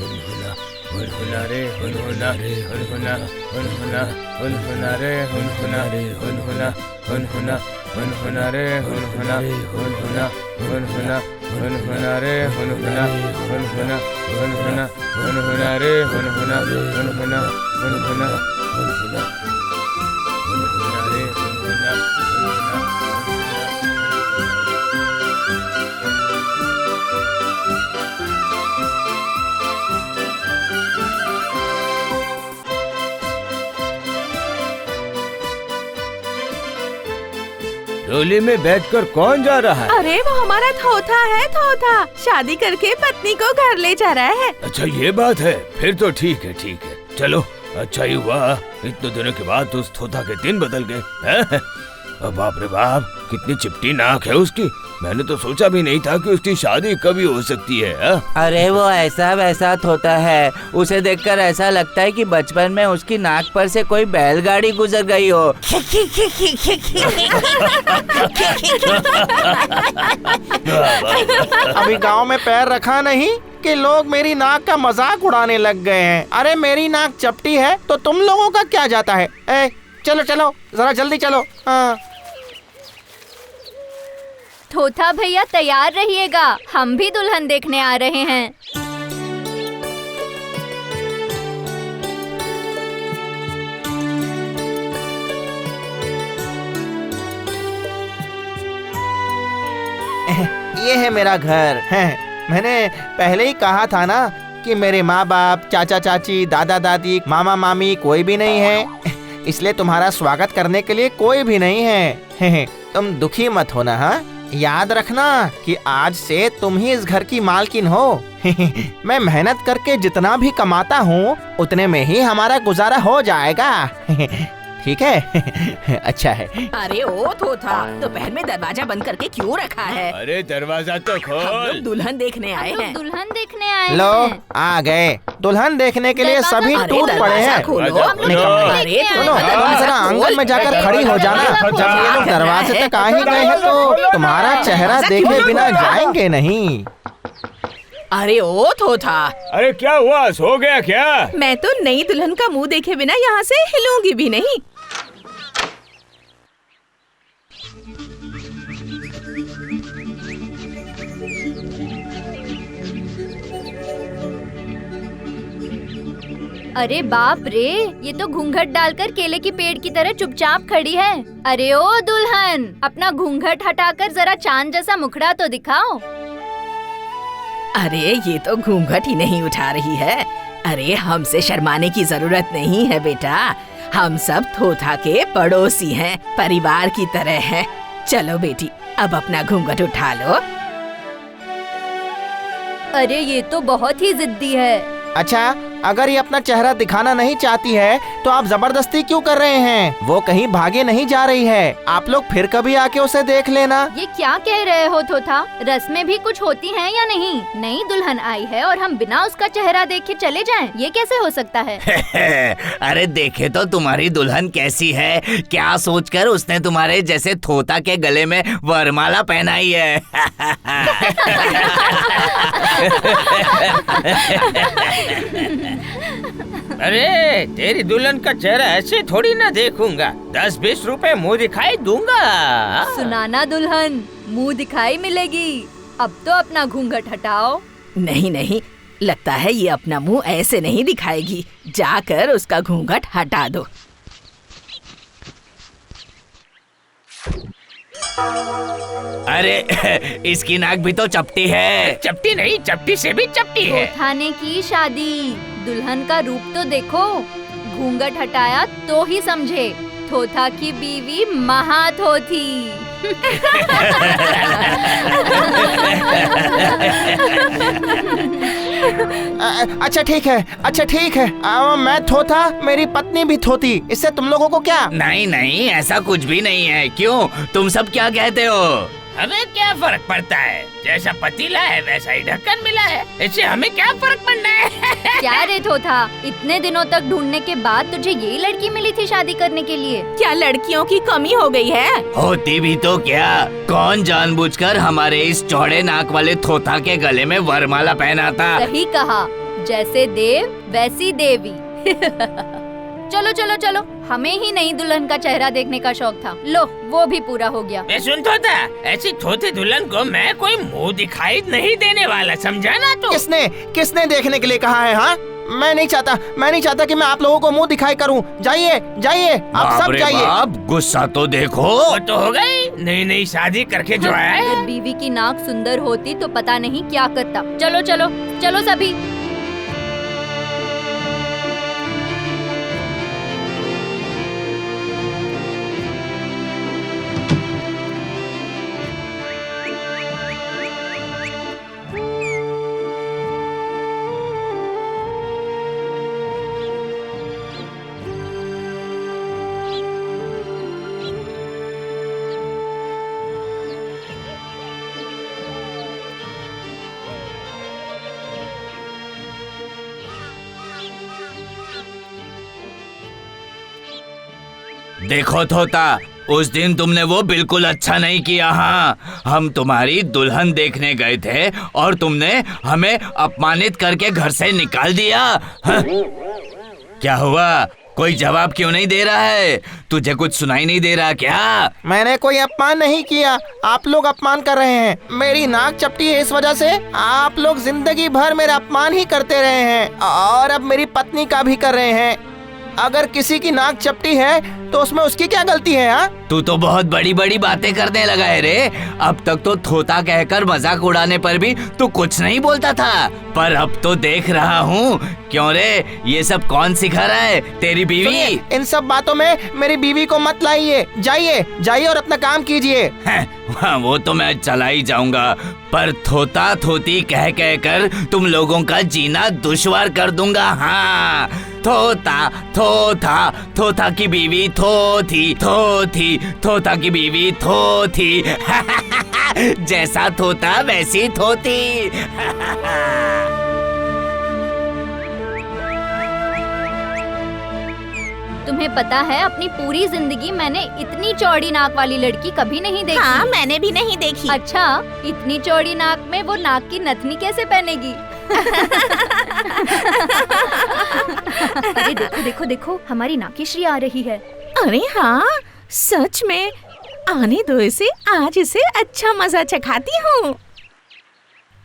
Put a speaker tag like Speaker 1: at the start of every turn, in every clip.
Speaker 1: हुनहुना रे हुनहुना हुनहुना हुनहुना हुनहुना रे हुनहुना हुनहुना हुनहुना हुनहुना रे हुनहुना हुनहुना हुनहुना हुनहुना रे हुनहुना हुनहुना हुनहुना हुनहुना रे हुनहुना हुनहुना हुनहुना हुनहुना हुनहुना रे हुनहुना हुनहुना। डोली में बैठकर कौन जा रहा है?
Speaker 2: अरे वो हमारा थोथा है, थोथा शादी करके पत्नी को घर ले जा रहा है।
Speaker 1: अच्छा ये बात है, फिर तो ठीक है ठीक है। चलो अच्छा ही हुआ, इतने दिनों के बाद उस थोथा के दिन बदल गए हैं। बाप रे बाप, कितनी चिपटी नाक है उसकी। मैंने तो सोचा भी नहीं था कि उसकी शादी कभी हो सकती है।
Speaker 3: अरे वो ऐसा वैसा थोता है, उसे देखकर ऐसा लगता है कि बचपन में उसकी नाक पर से कोई बैलगाड़ी गुजर गई हो।
Speaker 4: अभी गांव में पैर रखा नहीं कि लोग मेरी नाक का मजाक उड़ाने लग गए हैं। अरे मेरी नाक चपटी है तो तुम लोगों का क्या जाता है? चलो चलो जरा जल्दी चलो। हाँ।
Speaker 5: थोथा भैया तैयार रहिएगा, हम भी दुल्हन देखने आ रहे हैं।
Speaker 4: ये है मेरा घर है। मैंने पहले ही कहा था ना कि मेरे माँ बाप, चाचा चाची, दादा दादी, मामा मामी कोई भी नहीं है, इसलिए तुम्हारा स्वागत करने के लिए कोई भी नहीं है। तुम दुखी मत होना। हाँ, याद रखना कि आज से तुम ही इस घर की मालकिन हो। मैं मेहनत करके जितना भी कमाता हूँ उतने में ही हमारा गुजारा हो जाएगा। ठीक है? अच्छा है।
Speaker 2: अरे ओ थोथा, दोपहर में दरवाजा बंद करके क्यों रखा है?
Speaker 1: अरे दरवाजा तो
Speaker 2: हम
Speaker 1: खोल।
Speaker 2: लोग दुल्हन देखने आए हैं।
Speaker 5: दुल्हन देखने आए
Speaker 4: लो
Speaker 5: हैं।
Speaker 4: आ गए। दुल्हन देखने के लिए
Speaker 5: दरवाजा
Speaker 4: सभी
Speaker 5: खोलो,
Speaker 4: टूट पड़े हैं।
Speaker 2: खोलो।
Speaker 5: अरे
Speaker 4: सुनो, तुम जरा आंगन में जाकर खड़ी हो जाना। जब ये लोग दरवाजे तक आ ही गए हैं तो तुम्हारा चेहरा देखे बिना जाएंगे नहीं।
Speaker 2: अरे ओ थोथा,
Speaker 1: अरे क्या हुआ, सो गया क्या?
Speaker 2: मैं तो नई दुल्हन का मुंह देखे बिना यहाँ से हिलूंगी भी नहीं।
Speaker 5: अरे बाप रे, ये तो घूंघट डालकर केले की पेड़ की तरह चुपचाप खड़ी है। अरे ओ दुल्हन, अपना घूंघट हटाकर जरा चांद जैसा मुखड़ा तो दिखाओ।
Speaker 2: अरे ये तो घूंघट ही नहीं उठा रही है। अरे हमसे शर्माने की जरूरत नहीं है बेटा, हम सब थोथा के पड़ोसी हैं, परिवार की तरह हैं। चलो बेटी, अब अपना घूंघट उठा लो।
Speaker 5: अरे ये तो बहुत ही जिद्दी है।
Speaker 4: अच्छा, अगर ये अपना चेहरा दिखाना नहीं चाहती है तो आप जबरदस्ती क्यों कर रहे हैं? वो कहीं भागे नहीं जा रही है। आप लोग फिर कभी आके उसे देख लेना।
Speaker 5: ये क्या कह रहे हो थोथा? रस्में भी कुछ होती हैं या नहीं? नई दुल्हन आई है और हम बिना उसका चेहरा देखे चले जाएं, ये कैसे हो सकता है?
Speaker 3: अरे देखे तो तुम्हारी दुल्हन कैसी है, क्या सोचकर उसने तुम्हारे जैसे थोता के गले में वरमाला पहनाई है।
Speaker 1: अरे तेरी दुल्हन का चेहरा ऐसे थोड़ी ना देखूंगा, 10-20 रुपए मुंह दिखाई दूंगा।
Speaker 5: सुनाना दुल्हन, मुंह दिखाई मिलेगी। अब तो अपना घूंघट हटाओ।
Speaker 2: नहीं नहीं, लगता है ये अपना मुंह ऐसे नहीं दिखाएगी। जाकर उसका घूंघट हटा दो।
Speaker 3: अरे इसकी नाक भी तो चपटी है।
Speaker 1: चपटी नहीं, चपटी से भी चपटी है।
Speaker 5: थोथा ने की शादी, दुल्हन का रूप तो देखो। घूंघट हटाया तो ही समझे, थोथा की बीवी महाथो थी।
Speaker 4: अच्छा ठीक है, अच्छा ठीक है। मैं थोथा, मेरी पत्नी भी थोती, इससे तुम लोगों को क्या?
Speaker 3: नहीं नहीं, ऐसा कुछ भी नहीं है। क्यों, तुम सब क्या कहते हो?
Speaker 1: हमें क्या फर्क पड़ता है, जैसा पतीला है वैसा ही ढक्कन मिला है, इससे हमें क्या फर्क पड़ना है।
Speaker 5: क्या रे थोथा, इतने दिनों तक ढूंढने के बाद तुझे यही लड़की मिली थी शादी करने के लिए?
Speaker 2: क्या लड़कियों की कमी हो गई है?
Speaker 3: होती भी तो क्या, कौन जानबूझकर हमारे इस चौड़े नाक वाले थोथा के गले में वरमाला पहनाता?
Speaker 5: सही कहा, जैसे देव वैसी देवी। चलो चलो चलो, हमें ही नई दुल्हन का चेहरा देखने का शौक था, लो वो भी पूरा हो गया।
Speaker 1: मैं सुनता था ऐसी थोथी दुल्हन को मैं कोई मुंह दिखाई नहीं देने वाला, समझा ना तू?
Speaker 4: किसने देखने के लिए कहा है? हाँ, मैं नहीं चाहता कि मैं आप लोगों को मुंह दिखाई करूं। जाइए जाइए, आप सब जाइए।
Speaker 3: बाप, गुस्सा तो देखो।
Speaker 1: वो तो हो गई, नई नई शादी करके जो आया है।
Speaker 5: अगर बीवी की नाक सुंदर होती तो पता नहीं क्या करता। चलो चलो चलो सभी।
Speaker 3: देखो तोता, उस दिन तुमने वो बिल्कुल अच्छा नहीं किया। हाँ, हम तुम्हारी दुल्हन देखने गए थे और तुमने हमें अपमानित करके घर से निकाल दिया। हाँ? क्या हुआ? कोई जवाब क्यों नहीं दे रहा है? तुझे कुछ सुनाई नहीं दे रहा क्या?
Speaker 4: मैंने कोई अपमान नहीं किया, आप लोग अपमान कर रहे हैं। मेरी नाक चपटी है, इस वजह से आप लोग जिंदगी भर मेरा अपमान ही करते रहे हैं और अब मेरी पत्नी का भी कर रहे हैं। अगर किसी की नाक चपटी है तो उसमें उसकी क्या गलती है? हाँ,
Speaker 3: तू तो बहुत बड़ी बड़ी बातें करने लगा है रे। अब तक तो थोता कहकर मजाक उड़ाने पर भी तू कुछ नहीं बोलता था, पर अब तो देख रहा हूँ। क्यों रे, ये सब कौन सिखा रहा है? तेरी बीवी?
Speaker 4: इन सब बातों में मेरी बीवी को मत लाइए। जाइए जाइए और अपना काम कीजिए।
Speaker 3: हाँ, वो तो मैं चला ही जाऊंगा, पर थोता थोती कह कह कर तुम लोगों का जीना दुश्वार कर दूंगा। हाँ, थोता थोथा, थोथा की बीवी थोथी, थोथी थोथा की बीवी थोथी। जैसा थोता वैसी थोती।
Speaker 5: तुम्हें पता है, अपनी पूरी जिंदगी मैंने इतनी चौड़ी नाक वाली लड़की कभी नहीं देखी।
Speaker 2: हाँ, मैंने भी नहीं देखी।
Speaker 5: अच्छा, इतनी चौड़ी नाक में वो नाक की नथनी कैसे पहनेगी? अरे देखो देखो देखो, हमारी नाकेश्री आ रही है।
Speaker 2: अरे हाँ, सच में। आने दो इसे, आज इसे अच्छा मजा चखाती हूँ।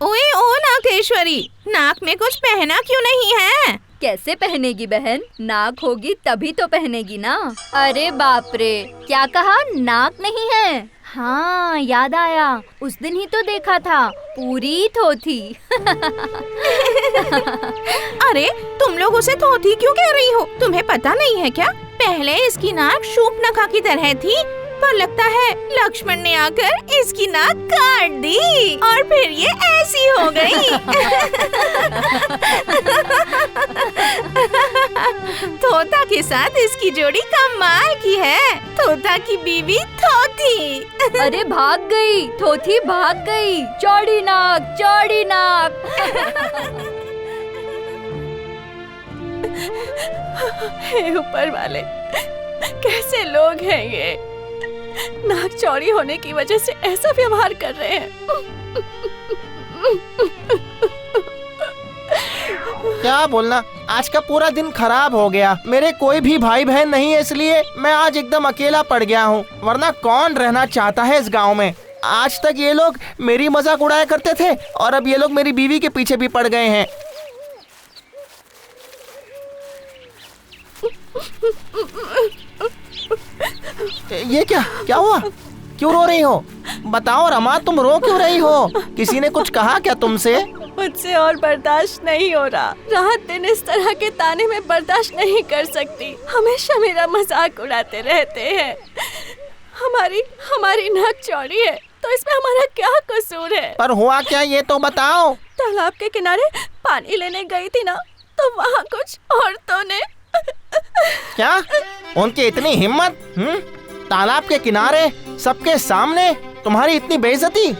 Speaker 2: ओए ओ नाकेश्वरी, नाक में कुछ पहना क्यों नहीं है?
Speaker 5: कैसे पहनेगी बहन? नाक होगी तभी तो पहनेगी ना। अरे बाप रे, क्या कहा? नाक नहीं है? हाँ, याद आया, उस दिन ही तो देखा था, पूरी थोथी।
Speaker 2: अरे तुम लोग उसे थोथी क्यों कह रही हो? तुम्हें पता नहीं है क्या? पहले इसकी नाक शूर्पणखा की तरह थी, पर लगता है लक्ष्मण ने आकर इसकी नाक काट दी और फिर ये ऐसी हो गई। तोता के साथ इसकी जोड़ी कमाल की है। तोता की बीवी थोथी।
Speaker 5: अरे भाग गई, थोथी भाग गई। चौड़ी नाक, चौड़ी नाक।
Speaker 2: हे ऊपर वाले, कैसे लोग हैं ये? नाक चौड़ी होने की वजह से ऐसा व्यवहार कर रहे हैं।
Speaker 4: क्या बोलना, आज का पूरा दिन खराब हो गया। मेरे कोई भी भाई बहन नहीं है, इसलिए मैं आज एकदम अकेला पड़ गया हूँ, वरना कौन रहना चाहता है इस गांव में। आज तक ये लोग मेरी मजाक उड़ाया करते थे और अब ये लोग मेरी बीवी के पीछे भी पड़ गए हैं। ये क्या हुआ? क्यों रो रही हो? बताओ रमा, तुम रो क्यों रही हो? किसी ने कुछ कहा क्या तुमसे?
Speaker 6: मुझसे और बर्दाश्त नहीं हो रहा। रात दिन इस तरह के ताने में बर्दाश्त नहीं कर सकती। हमेशा मेरा मजाक उड़ाते रहते हैं। हमारी नाक चौड़ी है तो इसमें हमारा क्या कसूर है?
Speaker 4: पर हुआ क्या, ये तो बताओ।
Speaker 6: तालाब के किनारे पानी लेने गई थी ना, तो वहाँ कुछ औरतों ने।
Speaker 4: क्या? उनकी इतनी हिम्मत? तालाब के किनारे सबके सामने तुम्हारी इतनी बेइज्जती?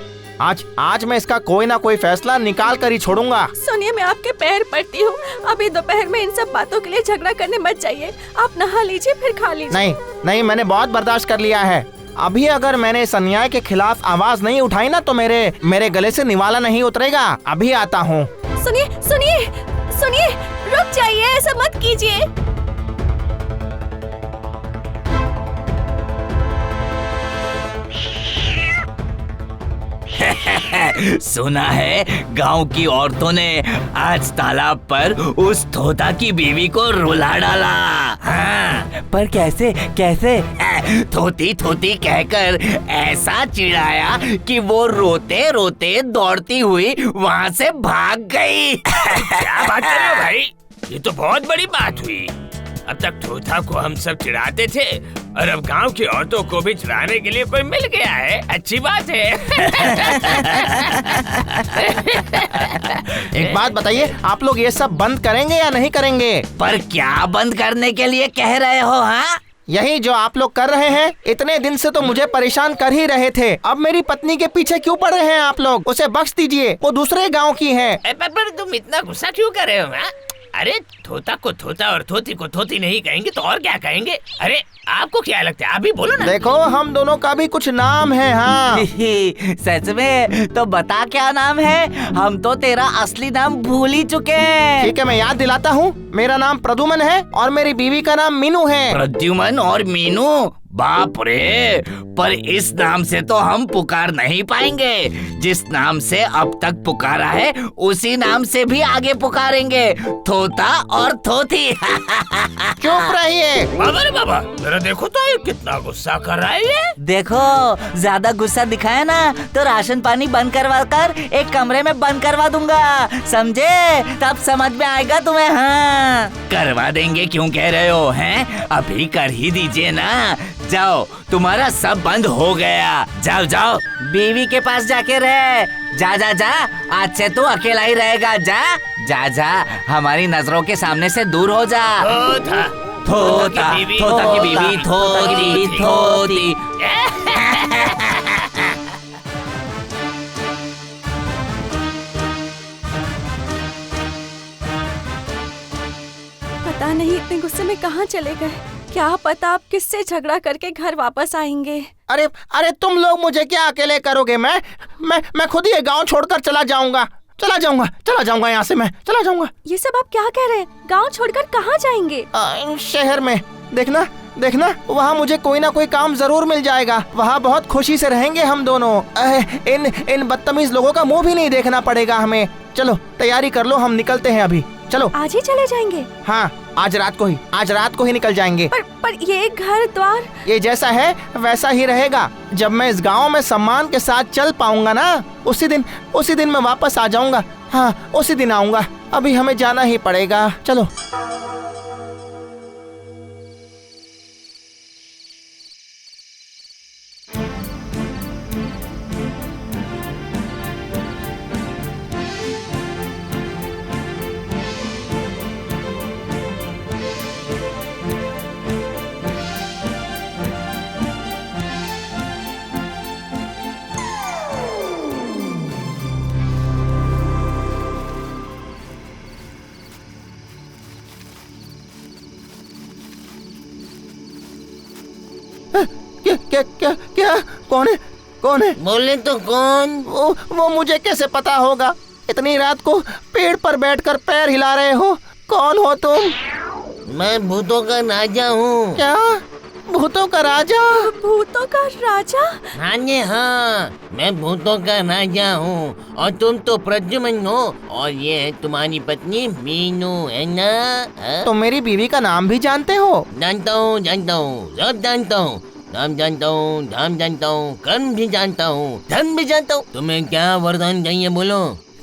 Speaker 4: आज मैं इसका कोई ना कोई फैसला निकाल कर ही छोड़ूंगा।
Speaker 6: सुनिए, मैं आपके पैर पड़ती हूँ, अभी दोपहर में इन सब बातों के लिए झगड़ा करने मत जाइए। आप नहा लीजिए फिर खा लीजिए।
Speaker 4: नहीं, मैंने बहुत बर्दाश्त कर लिया है। अभी अगर मैंने इस अन्याय के खिलाफ आवाज नहीं उठाई ना, तो मेरे गले से निवाला नहीं उतरेगा। अभी आता हूँ।
Speaker 6: सुनिए, सुनिए, रुक जाइए, ऐसा मत कीजिए।
Speaker 3: सुना है गांव की औरतों ने आज तालाब पर उस तोता की बीवी को रुला डाला। हाँ, पर कैसे कैसे? थोती थोती कहकर ऐसा चिढ़ाया कि वो रोते रोते दौड़ती हुई वहाँ से भाग गई।
Speaker 1: क्या बात कर रहे हो भाई? ये तो बहुत बड़ी बात हुई। अब तक तोता को हम सब चिढ़ाते थे और अब गांव की औरतों को भी चिढ़ाने के लिए कोई मिल गया है। अच्छी बात है।
Speaker 4: एक बात बताइए, आप लोग ये सब बंद करेंगे या नहीं करेंगे?
Speaker 3: पर क्या बंद करने के लिए कह रहे हो? हाँ,
Speaker 4: यही जो आप लोग कर रहे हैं। इतने दिन से तो मुझे परेशान कर ही रहे थे। अब मेरी पत्नी के पीछे क्यों पड़ रहे हैं आप लोग? उसे बख्श दीजिए, वो दूसरे गांव की है।
Speaker 1: पर तुम इतना गुस्सा क्यों कर रहे हो? हाँ? अरे तोता को तोता और थोती को थोती नहीं कहेंगे तो और क्या कहेंगे? अरे आपको क्या लगता है? आप ही बोलो ना।
Speaker 4: देखो, हम दोनों का भी कुछ नाम है। हाँ।
Speaker 3: सच में? तो बता क्या नाम है? हम तो तेरा असली नाम भूल ही चुके हैं।
Speaker 4: ठीक है, मैं याद दिलाता हूँ। मेरा नाम प्रद्युमन है और मेरी बीवी का नाम मीनू है।
Speaker 3: प्रद्युमन और मीनू? बाप रे! पर इस नाम से तो हम पुकार नहीं पाएंगे। जिस नाम से अब तक पुकारा है उसी नाम से भी आगे पुकारेंगे, तोता और थोती।
Speaker 4: चुप रहिए।
Speaker 1: बाबा रे बाबा, जरा देखो तो ये कितना गुस्सा कर रहा है ये।
Speaker 3: देखो, ज्यादा गुस्सा दिखाया ना तो राशन पानी बंद करवा कर एक कमरे में बंद करवा दूंगा, समझे? तब समझ में आएगा तुम्हें। हाँ, करवा देंगे, क्यों कह रहे हो? हैं, अभी कर ही दीजिए ना। जाओ, तुम्हारा सब बंद हो गया। जाओ जाओ, बीवी के पास जाके रह। जा जा जा, आज से तू अकेला ही रहेगा। जा जा जा, हमारी नजरों के सामने से दूर हो जा।
Speaker 1: तोता
Speaker 3: तोता की बीवी थोती थोती।
Speaker 6: पता नहीं इतने गुस्से में कहाँ चले गए। क्या पता आप किससे झगड़ा करके घर वापस आएंगे।
Speaker 4: अरे अरे, तुम लोग मुझे क्या अकेले करोगे? मैं खुद ये गांव छोड़कर चला जाऊंगा यहाँ से। मैं चला जाऊंगा।
Speaker 6: ये सब आप क्या कह रहे हैं? गांव छोड़कर कहाँ जाएंगे?
Speaker 4: शहर में। देखना, वहाँ मुझे कोई ना कोई काम जरूर मिल जाएगा। वहाँ बहुत खुशी से रहेंगे हम दोनों। इन बदतमीज लोगों का मुंह भी नहीं देखना पड़ेगा हमें। चलो, तैयारी कर लो, हम निकलते हैं अभी। चलो।
Speaker 6: आज ही चले जाएंगे?
Speaker 4: हाँ, आज रात को ही निकल जाएंगे।
Speaker 6: पर ये घर द्वार, ये
Speaker 4: जैसा है वैसा ही रहेगा। जब मैं इस गांव में सम्मान के साथ चल पाऊंगा ना, उसी दिन मैं वापस आ जाऊंगा। हाँ, उसी दिन आऊंगा। अभी हमें जाना ही पड़ेगा। चलो। क्या? कौन है?
Speaker 7: बोले तो कौन?
Speaker 4: वो मुझे कैसे पता होगा? इतनी रात को पेड़ पर बैठकर पैर हिला रहे हो। कौन हो तुम?
Speaker 7: मैं भूतों का राजा हूँ।
Speaker 4: क्या? भूतों का राजा?
Speaker 6: भूतों का राजा?
Speaker 7: हाँ जी हाँ, मैं भूतों का राजा हूँ और तुम तो प्रद्युमन हो और ये है तुम्हारी पत्नी मीनू, है ना?
Speaker 4: तुम मेरी बीवी का नाम भी जानते हो?
Speaker 7: जानता हूँ, सब जानता हूँ। नाम जानता हूँ, धाम जानता हूँ, कर्म भी जानता हूँ, धन भी जानता हूँ। तुम्हें क्या वरदान चाहिए बोलो?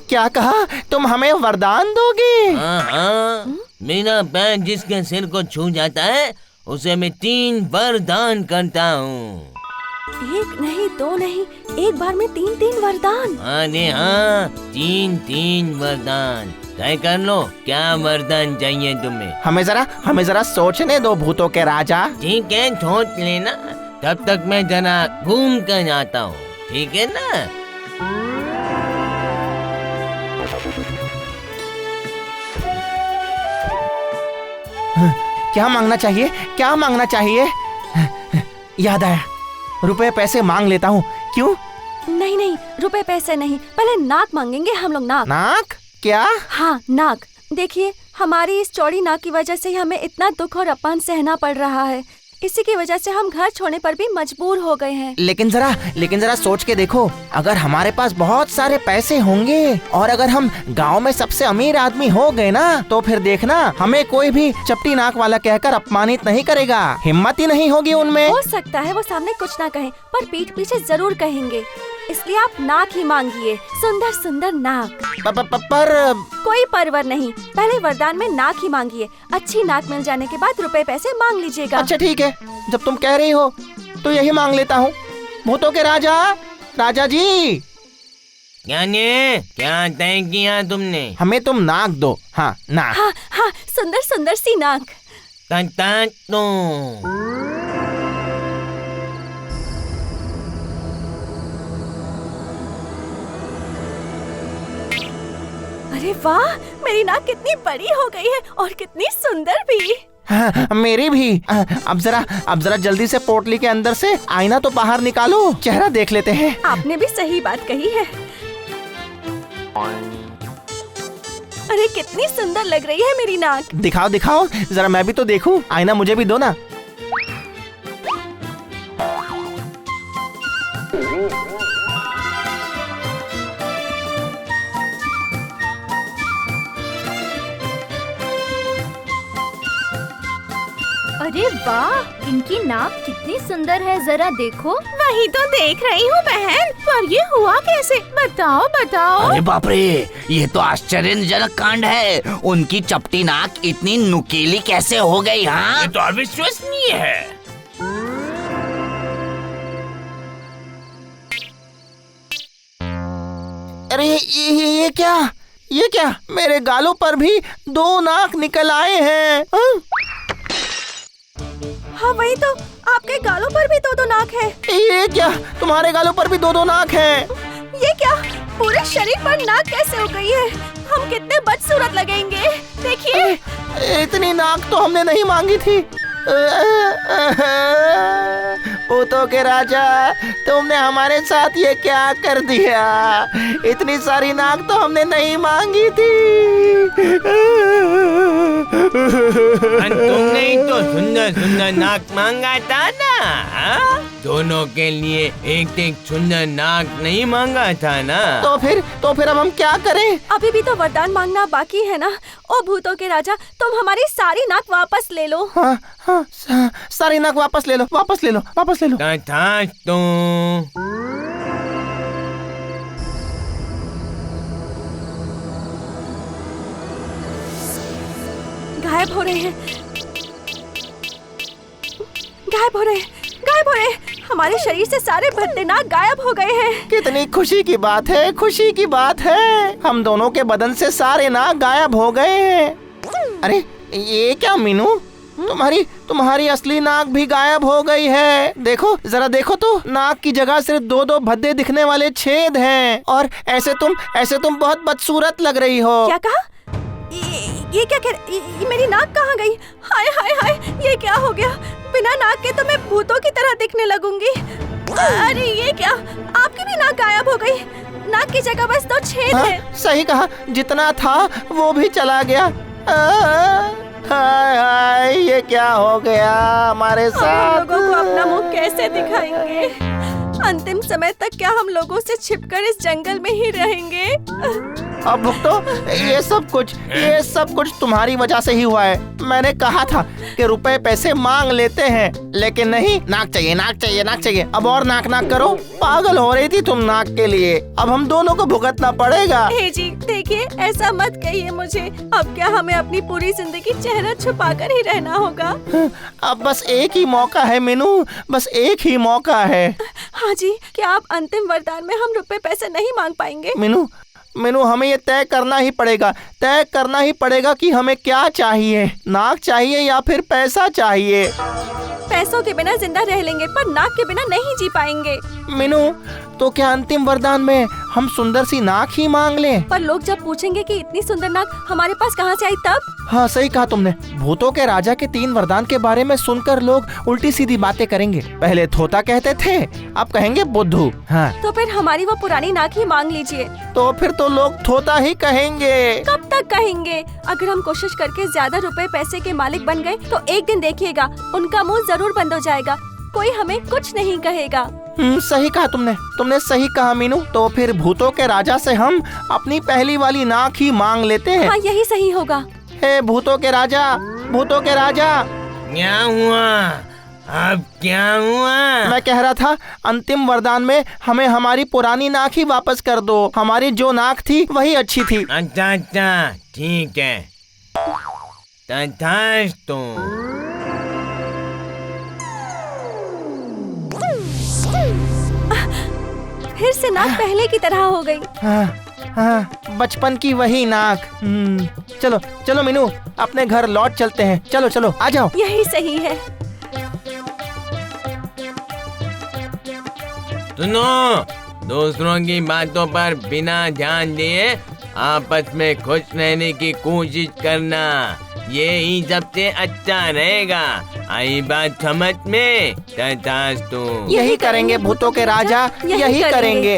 Speaker 4: क्या कहा? तुम हमें वरदान दोगे?
Speaker 7: हाँ, मेरा पैर जिसके सिर को छू जाता है उसे मैं 3 वरदान करता हूँ।
Speaker 6: 1 नहीं 2 नहीं, एक बार में 3 वरदान।
Speaker 7: अरे हाँ, 3 वरदान। तय कर लो, क्या वरदान चाहिए तुम्हें?
Speaker 4: हमें जरा सोचने दो भूतों के राजा।
Speaker 7: ठीक है, सोच लेना। तब तक मैं जरा घूम कर आता हूँ, ठीक है ना?
Speaker 4: क्या मांगना चाहिए? याद आया, रुपए पैसे मांग लेता हूँ। क्यों?
Speaker 6: नहीं, रुपए पैसे नहीं, पहले नाक मांगेंगे हम लोग। नाक?
Speaker 4: क्या?
Speaker 6: हाँ, नाक। देखिए, हमारी इस चौड़ी नाक की वजह से ही हमें इतना दुख और अपमान सहना पड़ रहा है। इसी की वजह से हम घर छोड़ने पर भी मजबूर हो गए हैं।
Speaker 4: लेकिन जरा सोच के देखो, अगर हमारे पास बहुत सारे पैसे होंगे और अगर हम गांव में सबसे अमीर आदमी हो गए ना, तो फिर देखना हमें कोई भी चपटी नाक वाला कहकर अपमानित नहीं करेगा। हिम्मत ही नहीं होगी उनमें।
Speaker 6: हो सकता है वो सामने कुछ ना कहें, पर पीठ पीछे जरूर कहेंगे। इसलिए आप नाक ही मांगिए, सुंदर सुंदर नाक।
Speaker 4: पर
Speaker 6: कोई परवर नहीं, पहले वरदान में नाक ही मांगिए। अच्छी नाक मिल जाने के बाद रुपए पैसे मांग लीजिएगा।
Speaker 4: अच्छा ठीक है, जब तुम कह रही हो तो यही मांग लेता हूँ। भूतों के राजा जी,
Speaker 7: क्या तय किया तुमने?
Speaker 4: हमें तुम नाक दो। हाँ नाक।
Speaker 6: हाँ, सुंदर सुंदर सी नाक। अरे वाह, मेरी नाक कितनी बड़ी हो गई है और कितनी सुंदर भी।
Speaker 4: हाँ, मेरी भी। अब जरा जल्दी से पोटली के अंदर से आईना तो बाहर निकालो, चेहरा देख लेते हैं।
Speaker 6: आपने भी सही बात कही है। अरे कितनी सुंदर लग रही है मेरी नाक।
Speaker 4: दिखाओ, जरा मैं भी तो देखूं। आईना मुझे भी दो ना।
Speaker 5: अरे वाह, इनकी नाक कितनी सुंदर है, जरा देखो।
Speaker 6: वही तो देख रही हूँ बहन, पर ये हुआ कैसे? बताओ।
Speaker 3: अरे बाप रे, ये तो आश्चर्यजनक कांड है। उनकी चपटी नाक इतनी नुकीली कैसे हो गई? हाँ,
Speaker 1: ये तो अविश्वसनीय है।
Speaker 4: अरे ये क्या? मेरे गालों पर भी 2 नाक निकल आए हैं।
Speaker 6: हाँ वही तो, आपके गालों पर भी 2 नाक है।
Speaker 4: ये क्या? तुम्हारे गालों पर भी 2 नाक हैं।
Speaker 6: ये क्या? पूरे शरीर पर नाक कैसे हो गई है? हम कितने बदसूरत लगेंगे। देखिए,
Speaker 4: इतनी नाक तो हमने नहीं मांगी थी। भूतों के राजा, तुमने हमारे साथ ये क्या कर दिया? इतनी सारी नाक तो हमने नहीं मांगी थी।
Speaker 7: तुमने ही तो सुंदर नाक मांगा था ना? हाँ? दोनों के लिए एक सुंदर नाक नहीं मांगा था ना?
Speaker 4: तो फिर अब हम क्या करें?
Speaker 6: अभी भी तो वरदान मांगना बाकी है ना। ओ भूतों के राजा, तुम हमारी सारी नाक वापस ले लो।
Speaker 4: हाँ, सारी नाक वापस ले लो।
Speaker 7: तथास्तु।
Speaker 6: गायब हो रहे हैं। हमारे शरीर से सारे भद्दे नाक गायब हो गए हैं।
Speaker 4: कितनी खुशी की बात है। हम दोनों के बदन से सारे नाक गायब हो गए हैं। अरे ये क्या मीनू, तुम्हारी असली नाक भी गायब हो गई है। जरा देखो तो, नाक की जगह सिर्फ 2 भद्दे दिखने वाले छेद हैं। और ऐसे तुम बहुत बदसूरत लग रही हो।
Speaker 6: क्या कहा? ये क्या ये मेरी नाक कहाँ गई? हाय हाय हाय, ये क्या हो गया? बिना नाक के तो मैं भूतों की तरह दिखने लगूंगी। अरे ये क्या, आपकी भी नाक गायब हो गई। नाक की जगह बस 2 छेद है।
Speaker 4: सही कहा, जितना था वो भी चला गया। हाय, ये क्या हो गया हमारे साथ?
Speaker 6: हम लोगों को अपना मुंह कैसे दिखाएंगे? अंतिम समय तक क्या हम लोगों से छिपकर इस जंगल में ही रहेंगे?
Speaker 4: अब भुगतो, ये सब कुछ तुम्हारी वजह से ही हुआ है। मैंने कहा था कि रुपए पैसे मांग लेते हैं, लेकिन नहीं, नाक चाहिए। अब और नाक करो। पागल हो रही थी तुम नाक के लिए। अब हम दोनों को भुगतना पड़ेगा।
Speaker 6: हे जी, देखिए, ऐसा मत कहिए मुझे। अब क्या हमें अपनी पूरी जिंदगी चेहरा छुपाकर ही रहना होगा?
Speaker 4: अब बस एक ही मौका है मीनू, बस एक ही मौका है।
Speaker 6: हाँ जी, क्या आप अंतिम वरदान में हम रुपए पैसे नहीं मांग पाएंगे?
Speaker 4: मीनू, हमें ये तय करना ही पड़ेगा कि हमें क्या चाहिए, नाक चाहिए या फिर पैसा चाहिए।
Speaker 6: पैसों के बिना जिंदा रह लेंगे, पर नाक के बिना नहीं जी पाएंगे।
Speaker 4: तो क्या अंतिम वरदान में हम सुंदर सी नाक ही मांग लें?
Speaker 6: पर लोग जब पूछेंगे कि इतनी सुंदर नाक हमारे पास कहाँ से आई तब?
Speaker 4: हाँ सही कहा तुमने। भूतों के राजा के 3 वरदान के बारे में सुनकर लोग उल्टी सीधी बातें करेंगे। पहले थोता कहते थे, अब कहेंगे बुद्धू। हाँ
Speaker 6: तो फिर हमारी वो पुरानी नाक ही मांग लीजिए।
Speaker 4: तो फिर तो लोग थोता ही कहेंगे।
Speaker 6: कब तक कहेंगे? अगर हम कोशिश करके ज्यादा रुपए पैसे के मालिक बन गए तो एक दिन देखिएगा उनका मुंह जरूर बंद हो जाएगा, कोई हमें कुछ नहीं कहेगा।
Speaker 4: सही कहा तुमने सही कहा मीनू। तो फिर भूतों के राजा से हम अपनी पहली वाली नाक ही मांग लेते हैं।
Speaker 6: हाँ यही सही होगा।
Speaker 4: हे भूतों के राजा, भूतों के राजा।
Speaker 7: क्या हुआ? अब क्या हुआ?
Speaker 4: मैं कह रहा था अंतिम वरदान में हमें हमारी पुरानी नाक ही वापस कर दो। हमारी जो नाक थी वही अच्छी थी।
Speaker 7: अच्छा अच्छा ठीक है, तथास्तु।
Speaker 6: फिर से नाक पहले की तरह हो गई।
Speaker 4: हाँ, बचपन की वही नाक। चलो चलो मीनू, अपने घर लौट चलते हैं। चलो चलो आ जाओ।
Speaker 6: यही सही है।
Speaker 7: सुनो, दूसरों की बातों पर बिना ध्यान दिए आपस में खुश रहने की कोशिश करना, ये ही सबसे अच्छा रहेगा। आई बात समझ में? तथास्तु।
Speaker 4: यही करेंगे भूतों के राजा, यही करेंगे।